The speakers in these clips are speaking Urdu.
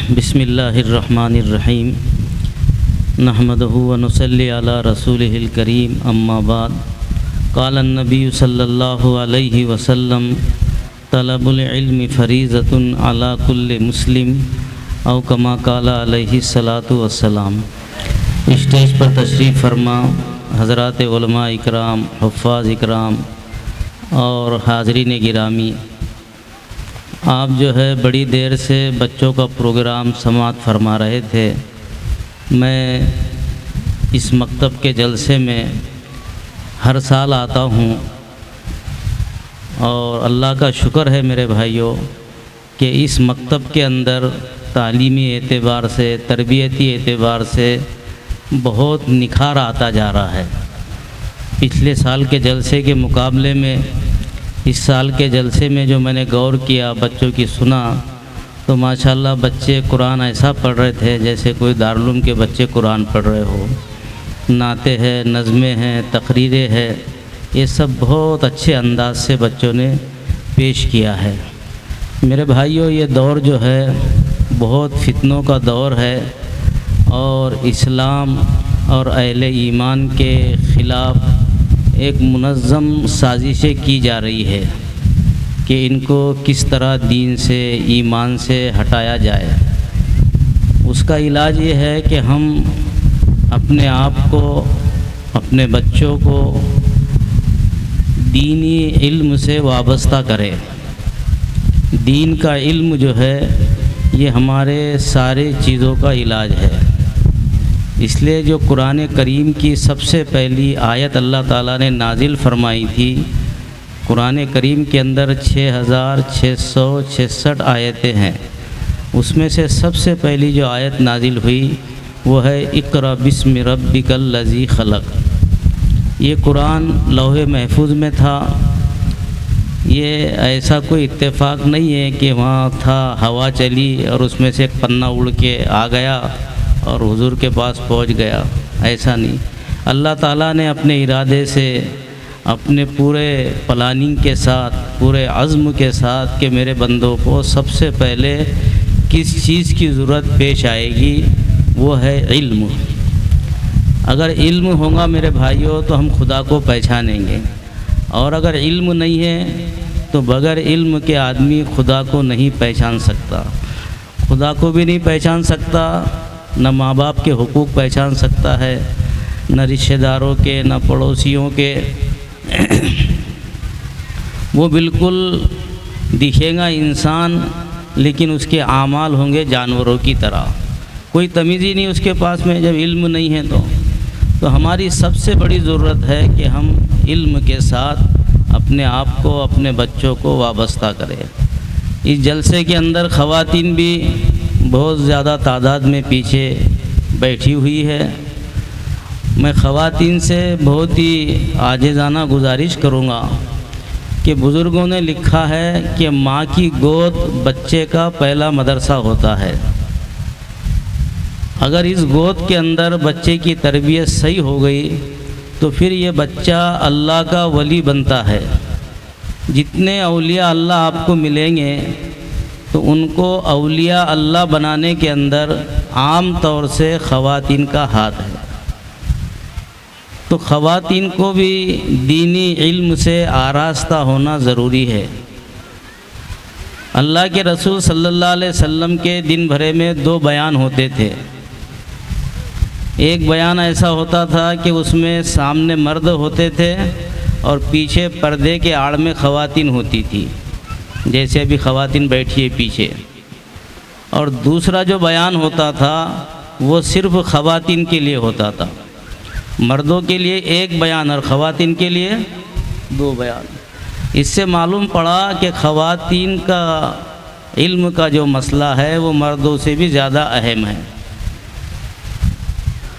بسم اللہ الرحمن الرحیم نحمدہ ونصلی علی رسولہ الکریم اما بعد قال النبی صلی اللہ علیہ وسلم طلب العلم فریضۃ علی کل مسلم او کما قال علیہ الصلاۃ والسلام۔ اسٹیج پر تشریف فرما حضرات علماء اکرام، حفاظ اکرام اور حاضرین گرامی، آپ جو ہے بڑی دیر سے بچوں کا پروگرام سماعت فرما رہے تھے۔ میں اس مکتب کے جلسے میں ہر سال آتا ہوں اور اللہ کا شکر ہے میرے بھائیوں کہ اس مکتب کے اندر تعلیمی اعتبار سے، تربیتی اعتبار سے بہت نکھار آتا جا رہا ہے۔ پچھلے سال کے جلسے کے مقابلے میں اس سال کے جلسے میں جو میں نے غور کیا، بچوں کی سنا، تو ماشاءاللہ بچے قرآن ایسا پڑھ رہے تھے جیسے کوئی دارالعلوم کے بچے قرآن پڑھ رہے ہو۔ نعتیں ہیں، نظمیں ہیں، تقریریں ہیں، یہ سب بہت اچھے انداز سے بچوں نے پیش کیا ہے۔ میرے بھائیوں، یہ دور جو ہے بہت فتنوں کا دور ہے اور اسلام اور اہل ایمان کے خلاف ایک منظم سازشیں کی جا رہی ہے کہ ان کو کس طرح دین سے، ایمان سے ہٹایا جائے۔ اس کا علاج یہ ہے کہ ہم اپنے آپ کو، اپنے بچوں کو دینی علم سے وابستہ کریں۔ دین کا علم جو ہے یہ ہمارے سارے چیزوں کا علاج ہے۔ اس لیے جو قرآن کریم کی سب سے پہلی آیت اللہ تعالیٰ نے نازل فرمائی تھی، قرآن کریم کے اندر 6666 آیتیں ہیں، اس میں سے سب سے پہلی جو آیت نازل ہوئی وہ ہے اقرأ بسم ربک الذی خلق۔ یہ قرآن لوح محفوظ میں تھا۔ یہ ایسا کوئی اتفاق نہیں ہے کہ وہاں تھا، ہوا چلی اور اس میں سے ایک پنہ اڑ کے آ گیا اور حضور کے پاس پہنچ گیا، ایسا نہیں۔ اللہ تعالیٰ نے اپنے ارادے سے، اپنے پورے پلاننگ کے ساتھ، پورے عزم کے ساتھ کہ میرے بندوں کو سب سے پہلے کس چیز کی ضرورت پیش آئے گی، وہ ہے علم۔ اگر علم ہوگا میرے بھائیوں تو ہم خدا کو پہچانیں گے، اور اگر علم نہیں ہے تو بغیر علم کے آدمی خدا کو نہیں پہچان سکتا۔ خدا کو بھی نہیں پہچان سکتا، نہ ماں باپ کے حقوق پہچان سکتا ہے، نہ رشتہ داروں کے، نہ پڑوسیوں کے۔ وہ بالکل دکھے گا انسان لیکن اس کے اعمال ہوں گے جانوروں کی طرح، کوئی تمیز ہی نہیں اس کے پاس میں جب علم نہیں ہے۔ تو ہماری سب سے بڑی ضرورت ہے کہ ہم علم کے ساتھ اپنے آپ کو، اپنے بچوں کو وابستہ کریں۔ اس جلسے کے اندر خواتین بھی بہت زیادہ تعداد میں پیچھے بیٹھی ہوئی ہے۔ میں خواتین سے بہت ہی عاجزانہ گزارش کروں گا کہ بزرگوں نے لکھا ہے کہ ماں کی گود بچے کا پہلا مدرسہ ہوتا ہے۔ اگر اس گود کے اندر بچے کی تربیت صحیح ہو گئی تو پھر یہ بچہ اللہ کا ولی بنتا ہے۔ جتنے اولیاء اللہ آپ کو ملیں گے تو ان کو اولیاء اللہ بنانے کے اندر عام طور سے خواتین کا ہاتھ ہے۔ تو خواتین کو بھی دینی علم سے آراستہ ہونا ضروری ہے۔ اللہ کے رسول صلی اللہ علیہ وسلم کے دن بھرے میں 2 بیان ہوتے تھے۔ ایک بیان ایسا ہوتا تھا کہ اس میں سامنے مرد ہوتے تھے اور پیچھے پردے کے آڑ میں خواتین ہوتی تھی، جیسے ابھی خواتین بیٹھی ہے پیچھے۔ اور دوسرا جو بیان ہوتا تھا وہ صرف خواتین کے لیے ہوتا تھا، مردوں کے لیے ایک بیان اور خواتین کے لیے 2 بیان۔ اس سے معلوم پڑا کہ خواتین کا علم کا جو مسئلہ ہے وہ مردوں سے بھی زیادہ اہم ہے۔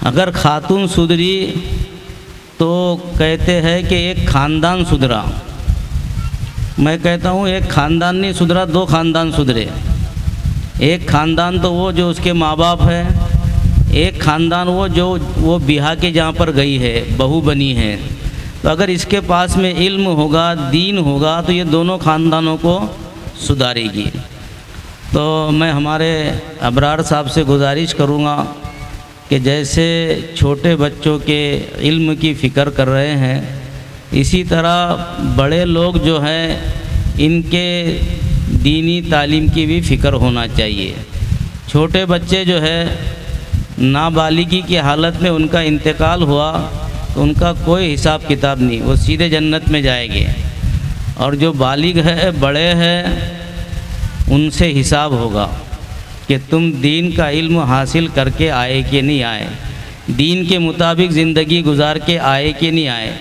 اگر خاتون سدھری تو کہتے ہیں کہ ایک خاندان سدھرا۔ میں کہتا ہوں ایک خاندان نہیں سدھرا، 2 خاندان سدھرے۔ ایک خاندان تو وہ جو اس کے ماں باپ ہے، ایک خاندان وہ جو وہ بیاہ کے جہاں پر گئی ہے، بہو بنی ہے۔ تو اگر اس کے پاس میں علم ہوگا، دین ہوگا، تو یہ دونوں خاندانوں کو سدھارے گی۔ تو میں ہمارے ابرار صاحب سے گزارش کروں گا کہ جیسے چھوٹے بچوں کے علم کی فکر کر رہے ہیں، اسی طرح بڑے لوگ جو ہیں ان کے دینی تعلیم کی بھی فکر ہونا چاہیے۔ چھوٹے بچے جو ہے نابالغی کی حالت میں ان کا انتقال ہوا تو ان کا کوئی حساب کتاب نہیں، وہ سیدھے جنت میں جائیں گے، اور جو بالغ ہے، بڑے ہیں، ان سے حساب ہوگا کہ تم دین کا علم حاصل کر کے آئے کہ نہیں آئے، دین کے مطابق زندگی گزار کے آئے کہ نہیں آئے۔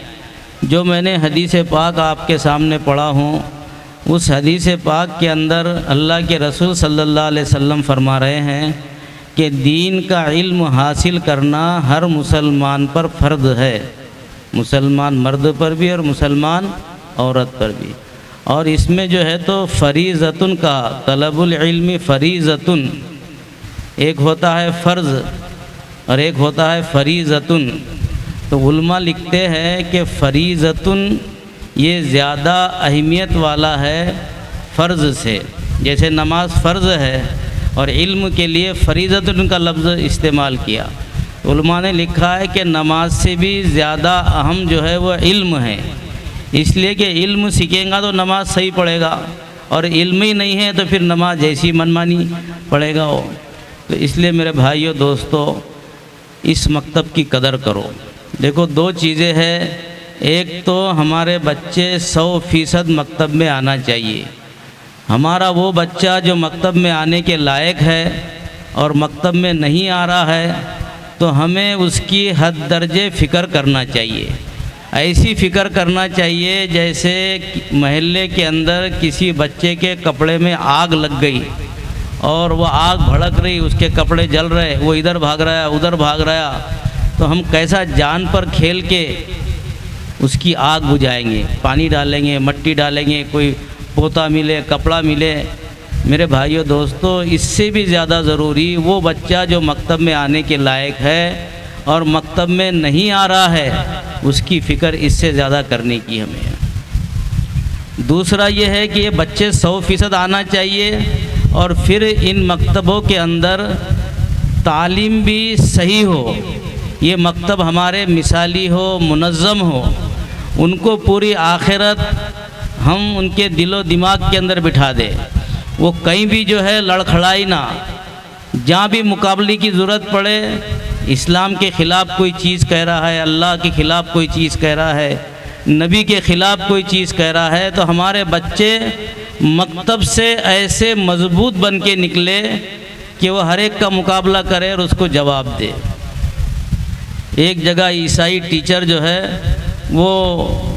جو میں نے حدیث پاک آپ کے سامنے پڑھا ہوں، اس حدیث پاک کے اندر اللہ کے رسول صلی اللہ علیہ وسلم فرما رہے ہیں کہ دین کا علم حاصل کرنا ہر مسلمان پر فرض ہے، مسلمان مرد پر بھی اور مسلمان عورت پر بھی۔ اور اس میں جو ہے تو فریضۃن کا، طلب العلم فریضۃن، ایک ہوتا ہے فرض اور ایک ہوتا ہے فریضۃن۔ تو علماء لکھتے ہیں کہ فریضۃن یہ زیادہ اہمیت والا ہے فرض سے، جیسے نماز فرض ہے اور علم کے لیے فریضۃن کا لفظ استعمال کیا۔ علماء نے لکھا ہے کہ نماز سے بھی زیادہ اہم جو ہے وہ علم ہے، اس لیے کہ علم سیکھیں گا تو نماز صحیح پڑھے گا، اور علم ہی نہیں ہے تو پھر نماز جیسی منمانی پڑھے گا وہ۔ تو اس لیے میرے بھائیوں دوستو، اس مکتب کی قدر کرو۔ دیکھو دو چیزیں ہیں، ایک تو ہمارے بچے 100% مکتب میں آنا چاہیے۔ ہمارا وہ بچہ جو مکتب میں آنے کے لائق ہے اور مکتب میں نہیں آ رہا ہے تو ہمیں اس کی حد درجے فکر کرنا چاہیے۔ ایسی فکر کرنا چاہیے جیسے محلے کے اندر کسی بچے کے کپڑے میں آگ لگ گئی اور وہ آگ بھڑک رہی، اس کے کپڑے جل رہے، وہ ادھر بھاگ رہا ہے ادھر بھاگ رہا، تو ہم کیسا جان پر کھیل کے اس کی آگ بجھائیں گے، پانی ڈالیں گے، مٹی ڈالیں گے، کوئی پوتا ملے، کپڑا ملے۔ میرے بھائیوں دوستو، اس سے بھی زیادہ ضروری وہ بچہ جو مکتب میں آنے کے لائق ہے اور مکتب میں نہیں آ رہا ہے، اس کی فکر اس سے زیادہ کرنے کی ہمیں۔ دوسرا یہ ہے کہ یہ بچے 100% آنا چاہیے، اور پھر ان مکتبوں کے اندر تعلیم بھی صحیح ہو، یہ مکتب ہمارے مثالی ہو، منظم ہو، ان کو پوری آخرت ہم ان کے دل و دماغ کے اندر بٹھا دیں، وہ کہیں بھی جو ہے لڑکھڑائی نہ، جہاں بھی مقابلے کی ضرورت پڑے، اسلام کے خلاف کوئی چیز کہہ رہا ہے، اللہ کے خلاف کوئی چیز کہہ رہا ہے، نبی کے خلاف کوئی چیز کہہ رہا ہے، تو ہمارے بچے مکتب سے ایسے مضبوط بن کے نکلے کہ وہ ہر ایک کا مقابلہ کرے اور اس کو جواب دے۔ ایک جگہ عیسائی ٹیچر جو ہے وہ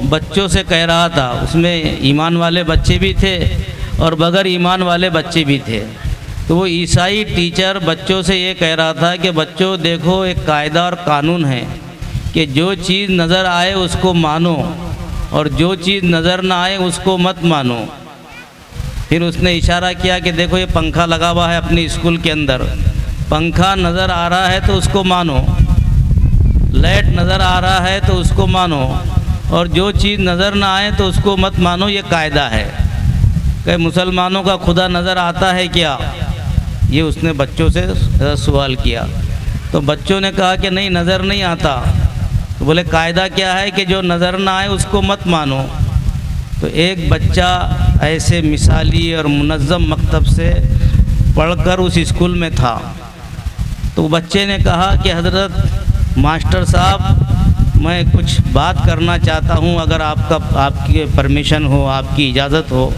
بچوں سے کہہ رہا تھا، اس میں ایمان والے بچے بھی تھے اور بغیر ایمان والے بچے بھی تھے، تو وہ عیسائی ٹیچر بچوں سے یہ کہہ رہا تھا کہ بچوں دیکھو، ایک قاعدہ اور قانون ہے کہ جو چیز نظر آئے اس کو مانو اور جو چیز نظر نہ آئے اس کو مت مانو۔ پھر اس نے اشارہ کیا کہ دیکھو یہ پنکھا لگا ہوا ہے اپنے اسکول کے اندر، پنکھا نظر آ رہا ہے تو اس کو مانو، لائٹ نظر آ رہا ہے تو اس کو مانو، اور جو چیز نظر نہ آئے تو اس کو مت مانو، یہ قاعدہ ہے۔ کہ مسلمانوں کا خدا نظر آتا ہے کیا؟ یہ اس نے بچوں سے سوال کیا، تو بچوں نے کہا کہ نہیں، نظر نہیں آتا۔ تو بولے قاعدہ کیا ہے کہ جو نظر نہ آئے اس کو مت مانو۔ تو ایک بچہ ایسے مثالی اور منظم مکتب سے پڑھ کر اس اسکول میں تھا، تو بچے نے کہا کہ حضرت ماسٹر صاحب، میں کچھ بات کرنا چاہتا ہوں، اگر آپ کی پرمیشن ہو، آپ کی اجازت ہو۔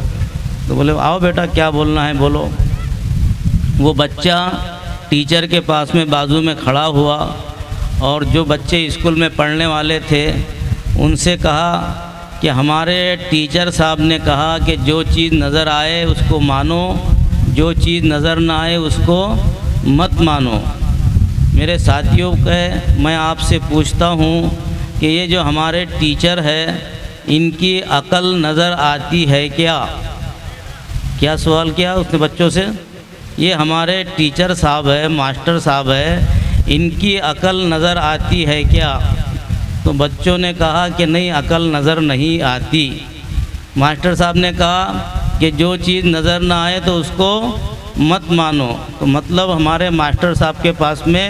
تو بولے آؤ بیٹا، کیا بولنا ہے بولو۔ وہ بچہ ٹیچر کے پاس میں بازو میں کھڑا ہوا، اور جو بچے اسکول میں پڑھنے والے تھے ان سے کہا کہ ہمارے ٹیچر صاحب نے کہا کہ جو چیز نظر آئے اس کو مانو، جو چیز نظر نہ آئے اس کو مت مانو۔ میرے ساتھیوں، میں آپ سے پوچھتا ہوں کہ یہ جو ہمارے ٹیچر ہے ان کی عقل نظر آتی ہے کیا؟ کیا سوال کیا اس نے بچوں سے؟ یہ ہمارے ٹیچر صاحب ہے، ماسٹر صاحب ہے، ان کی عقل نظر آتی ہے کیا؟ تو بچوں نے کہا کہ نہیں، عقل نظر نہیں آتی۔ ماسٹر صاحب نے کہا کہ جو چیز نظر نہ آئے تو اس کو مت مانو، تو مطلب ہمارے ماسٹر صاحب کے پاس میں